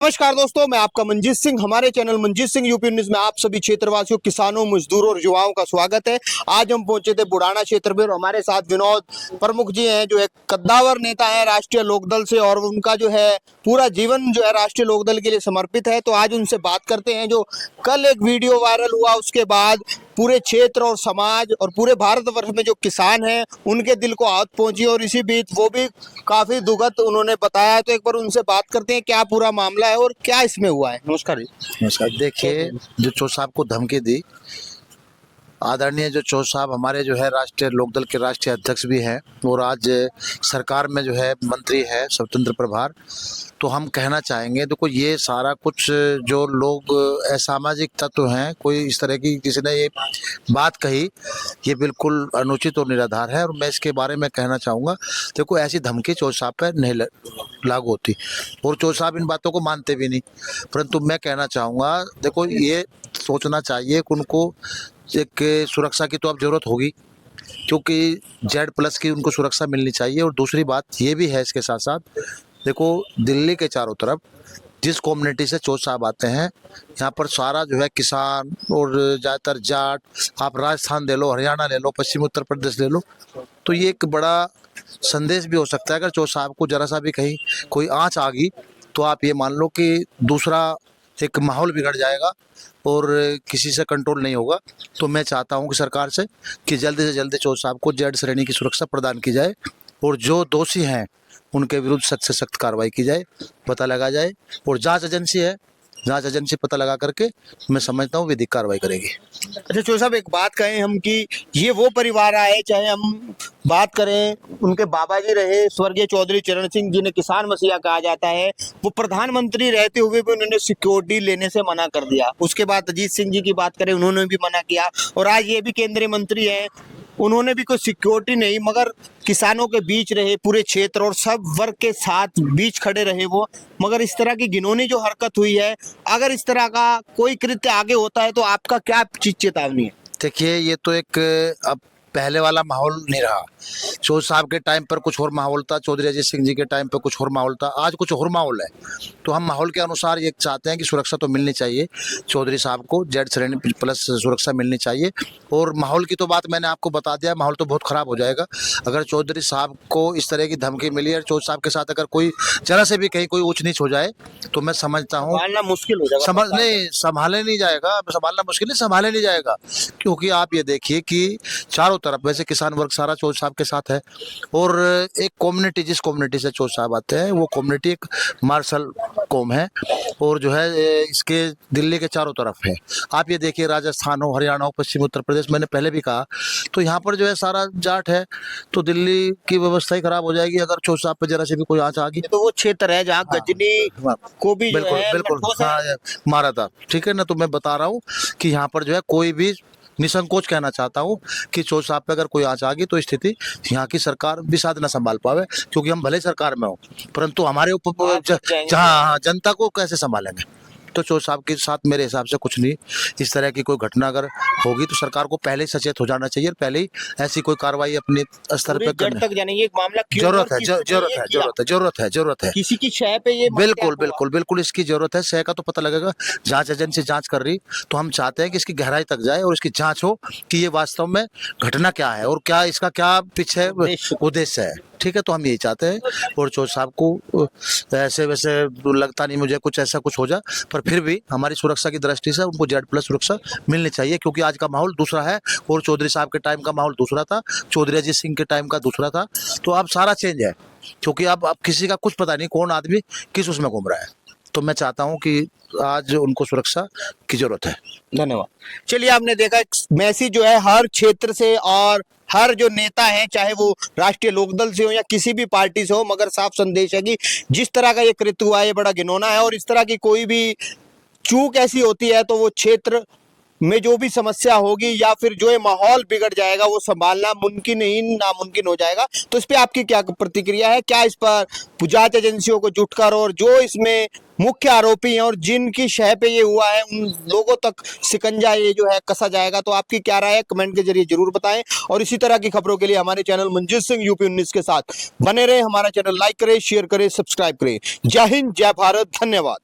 नमस्कार दोस्तों, मैं आपका मंजीत सिंह। हमारे channel Manjeet Singh UP news में आप सभी क्षेत्रवासियों, किसानों, मजदूरों और युवाओं का स्वागत है। आज हम पहुंचे थे बुढ़ाना क्षेत्र में और हमारे साथ विनोद प्रमुख जी हैं, जो एक कद्दावर नेता है राष्ट्रीय लोकदल से, और उनका जो है पूरा जीवन जो है राष्ट्रीय लोकदल के लिए समर्पित है। तो आज उनसे बात करते हैं। जो कल एक वीडियो वायरल हुआ, उसके बाद पूरे क्षेत्र और समाज और पूरे भारतवर्ष में जो किसान हैं उनके दिल को आहत पहुंची, और इसी बीच वो भी काफी दुखद उन्होंने बताया है। तो एक बार उनसे बात करते हैं, क्या पूरा मामला है और क्या इसमें हुआ है। नमस्कार जी। नमस्कार। देखिए, जो चौधरी साहब को धमकी दी, आदरणीय जो चौधरी साहब हमारे जो है राष्ट्रीय लोकदल के राष्ट्रीय अध्यक्ष भी हैं और आज सरकार में जो है मंत्री है स्वतंत्र प्रभार। तो हम कहना चाहेंगे, देखो ये सारा कुछ जो लोग असामाजिक तत्व हैं, कोई इस तरह की किसी ने ये बात कही, ये बिल्कुल अनुचित और निराधार है। और मैं इसके बारे में कहना चाहूँगा, देखो ऐसी धमकी चौधरी साहब पर नहीं लागू होती और चौधरी साहब इन बातों को मानते भी नहीं। परंतु मैं कहना चाहूँगा, देखो ये सोचना चाहिए कि उनको एक सुरक्षा की तो अब ज़रूरत होगी, क्योंकि Z+ की उनको सुरक्षा मिलनी चाहिए। और दूसरी बात ये भी है इसके साथ साथ, देखो दिल्ली के चारों तरफ जिस कम्युनिटी से चौधरी साहब आते हैं, यहाँ पर सारा जो है किसान और ज़्यादातर जाट, आप राजस्थान ले लो, हरियाणा ले लो, पश्चिम उत्तर प्रदेश ले लो, तो ये एक बड़ा संदेश भी हो सकता है। अगर चौधरी साहब को जरा सा भी कहीं कोई आँच आ गई तो आप ये मान लो कि दूसरा एक माहौल बिगड़ जाएगा और किसी से कंट्रोल नहीं होगा। तो मैं चाहता हूं कि सरकार से कि जल्दी से जल्दी चौधरी साहब को Z श्रेणी की सुरक्षा प्रदान की जाए और जो दोषी हैं उनके विरुद्ध सख्त से सख्त कार्रवाई की जाए, पता लगा जाए। और जांच एजेंसी है, जांच एजेंसी पता लगा करके मैं समझता हूँ विधिक कार्रवाई करेगी। अच्छा चौधरी साहब, एक बात कहें हम कि ये वो परिवार आए, चाहे हम बात करें उनके बाबा जी रहे स्वर्गीय चौधरी चरण सिंह, जिन्हें किसान मसीहा कहा जाता है, वो प्रधानमंत्री रहते हुए भी उन्होंने सिक्योरिटी लेने से मना कर दिया। उसके बाद अजीत सिंह जी की बात करें, उन्होंने भी मना किया, और आज ये भी केंद्रीय मंत्री हैं, उन्होंने भी कोई सिक्योरिटी नहीं, मगर किसानों के बीच रहे, पूरे क्षेत्र और सब वर्ग के साथ बीच खड़े रहे वो। मगर इस तरह की घिनौनी जो हरकत हुई है, अगर इस तरह का कोई कृत्य आगे होता है तो आपका क्या चेतावनी है? देखिए, ये तो एक अब पहले वाला माहौल नहीं रहा। चौधरी साहब के टाइम पर कुछ और माहौल था, चौधरी अजीत सिंह जी के टाइम पर कुछ और माहौल था, आज कुछ और माहौल है। तो हम माहौल के अनुसार ये चाहते हैं कि सुरक्षा तो मिलनी चाहिए, चौधरी साहब को Z श्रेणी प्लस सुरक्षा मिलनी चाहिए। और माहौल की तो बात मैंने आपको बता दिया, माहौल तो बहुत ख़राब हो जाएगा अगर चौधरी साहब को इस तरह की धमकी मिली और चौधरी साहब के साथ अगर कोई जरा से भी कहीं कोई ऊंच नीच हो जाए तो मैं समझता हूँ संभालना मुश्किल हो जाएगा। संभाले नहीं जाएगा, संभालना मुश्किल नहीं, संभाले नहीं जाएगा। क्योंकि आप ये देखिए कि चारों तरफ वैसे किसान वर्ग सारा चौधरी साहब के साथ है, और एक कम्युनिटी, जिस कम्युनिटी से चौधरी साहब आते हैं वो कम्युनिटी एक मार्शल कौम है, और जो है इसके दिल्ली के चारों तरफ है। आप ये देखिए, राजस्थान हो, हरियाणा हो, पश्चिम उत्तर प्रदेश, मैंने पहले भी कहा, तो यहाँ पर जो है सारा जाट है। तो दिल्ली की व्यवस्था ही खराब हो जाएगी अगर चौधरी साहब पे जरा से भी कोई आंच आ गई। तो वो क्षेत्र है जहाँ गजनी को भी बिल्कुल मारा था, ठीक है ना। तो मैं बता रहा हूँ कि यहाँ पर जो है कोई भी निसंकोच कहना चाहता हूँ कि चौधरी साहब पे अगर कोई आंच आ गई तो स्थिति यहाँ की सरकार भी शायद न संभाल पावे, क्योंकि हम भले सरकार में हो परंतु हमारे ऊपर जहाँ जनता को कैसे संभालेंगे। तो चौधरी साहब के साथ मेरे हिसाब से कुछ नहीं। इस तरह की कोई घटना अगर होगी तो सरकार को पहले ही सचेत हो जाना चाहिए, पहले ही ऐसी कोई कार्रवाई अपने स्तर पर करने तक जाने, ये मामला जरूरत है किसी की शय पे ये बिल्कुल इसकी जरूरत है। शय का तो पता लगेगा, जांच एजेंसी जांच कर रही, तो हम चाहते हैं कि इसकी गहराई तक जाए और इसकी जांच हो कि ये वास्तव में घटना क्या है और क्या इसका क्या पीछे उद्देश्य है, ठीक है। तो हम यही चाहते हैं। और चौधरी साहब को ऐसे वैसे लगता नहीं मुझे कुछ ऐसा कुछ हो जाए, पर फिर भी हमारी सुरक्षा की दृष्टि से उनको Z+ सुरक्षा मिलनी चाहिए, क्योंकि आज का माहौल दूसरा है और चौधरी साहब के टाइम का माहौल दूसरा था, चौधरी अजीत सिंह के टाइम का दूसरा था। तो अब सारा चेंज है, क्योंकि अब किसी का कुछ पता नहीं कौन आदमी किस उसमें घूम रहा है। तो मैं चाहता हूं कि आज उनको सुरक्षा की जरूरत है। धन्यवाद। चलिए, आपने देखा मैसेज जो है हर क्षेत्र से और हर जो नेता है, चाहे वो राष्ट्रीय लोकदल से हो या किसी भी पार्टी से हो, मगर साफ संदेश है कि जिस तरह का ये कृत्य हुआ है ये बड़ा घिनौना है, और इस तरह की कोई भी चूक ऐसी होती है तो वो क्षेत्र में जो भी समस्या होगी या फिर जो ये माहौल बिगड़ जाएगा वो संभालना मुमकिन ही नामुमकिन हो जाएगा। तो इस पे आपकी क्या प्रतिक्रिया है? क्या इस पर जांच एजेंसियों को जुटकर और जो इसमें मुख्य आरोपी हैं और जिनकी शह पे ये हुआ है उन लोगों तक शिकंजा ये जो है कसा जाएगा? तो आपकी क्या राय है, कमेंट के जरिए जरूर बताएं। और इसी तरह की खबरों के लिए हमारे चैनल मंजीत सिंह यूपी 19 के साथ बने रहे। हमारा चैनल लाइक करें, शेयर करें, सब्सक्राइब करें। जय हिंद, जय भारत, धन्यवाद।